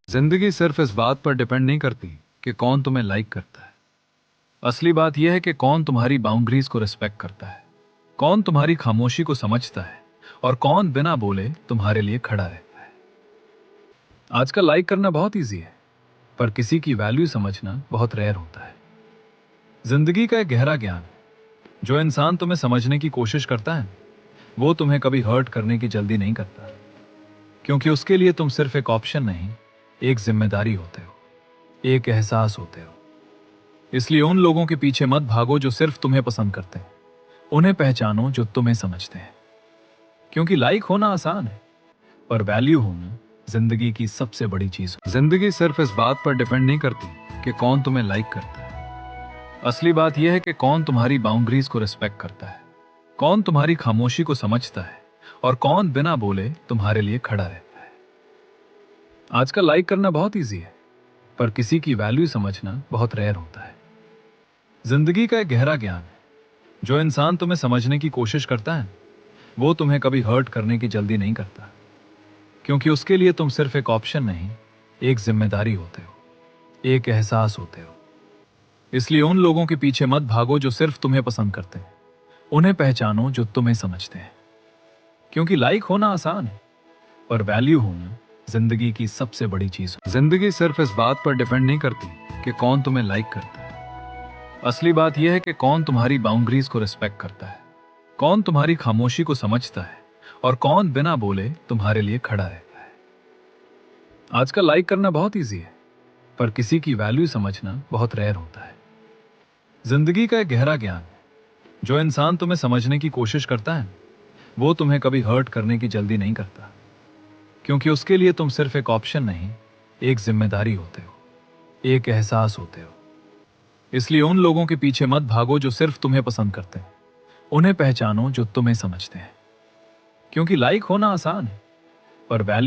जिंदगी सिर्फ इस बात पर डिपेंड नहीं करती कि कौन तुम्हें लाइक करता है। असली बात यह है कि कौन तुम्हारी बाउंड्रीज को रिस्पेक्ट करता है, कौन तुम्हारी खामोशी को समझता है और कौन बिना बोले तुम्हारे लिए खड़ा रहता है। आजकल लाइक करना बहुत इजी है, पर किसी की वैल्यू समझना बहुत रेयर होता है। जिंदगी का एक गहरा ज्ञान है। जो इंसान तुम्हें समझने की कोशिश करता है वो तुम्हें कभी हर्ट करने की जल्दी नहीं करता, क्योंकि उसके लिए तुम सिर्फ एक ऑप्शन नहीं, एक जिम्मेदारी होते हो, एक एहसास होते हो। इसलिए उन लोगों के पीछे मत भागो जो सिर्फ तुम्हें पसंद करते हैं, उन्हें पहचानो जो तुम्हें समझते हैं। क्योंकि लाइक होना आसान है, पर वैल्यू होना जिंदगी की सबसे बड़ी चीज। जिंदगी सिर्फ इस बात पर डिपेंड नहीं करती कि कौन तुम्हें लाइक करता है। असली बात यह है कि कौन तुम्हारी बाउंड्रीज को रिस्पेक्ट करता है, कौन तुम्हारी खामोशी को समझता है और कौन बिना बोले तुम्हारे लिए खड़ा रहता है। आजकल लाइक करना बहुत इजी है, पर किसी की वैल्यू समझना बहुत रेयर होता है। जिंदगी का एक गहरा ज्ञान है। जो इंसान तुम्हें समझने की कोशिश करता है वो तुम्हें कभी हर्ट करने की जल्दी नहीं करता, क्योंकि उसके लिए तुम सिर्फ एक ऑप्शन नहीं, एक जिम्मेदारी होते हो, एक एहसास होते हो। इसलिए उन लोगों के पीछे मत भागो जो सिर्फ तुम्हें पसंद करते हैं, उन्हें पहचानो जो तुम्हें समझते हैं। क्योंकि लाइक होना आसान है, पर वैल्यू होना जिंदगी की सबसे बड़ी चीज। जिंदगी सिर्फ इस बात पर डिपेंड नहीं करती कि कौन तुम्हें लाइक करता है। असली बात यह है कि कौन तुम्हारी बाउंड्रीज को रिस्पेक्ट करता है, कौन तुम्हारी खामोशी को समझता है और कौन बिना बोले तुम्हारे लिए खड़ा रहता है। आजकल लाइक करना बहुत इजी है, पर किसी की वैल्यू समझना बहुत रेयर होता है। जिंदगी का एक गहरा ज्ञान है। जो इंसान तुम्हें समझने की कोशिश करता है वो तुम्हें कभी हर्ट करने की जल्दी नहीं करता, क्योंकि उसके लिए तुम सिर्फ एक ऑप्शन नहीं, एक जिम्मेदारी होते हो, एक एहसास होते हो। इसलिए उन लोगों के पीछे मत भागो जो सिर्फ तुम्हें पसंद करते हैं, उन्हें पहचानो जो तुम्हें समझते हैं। क्योंकि लाइक होना आसान है, पर वैल्यू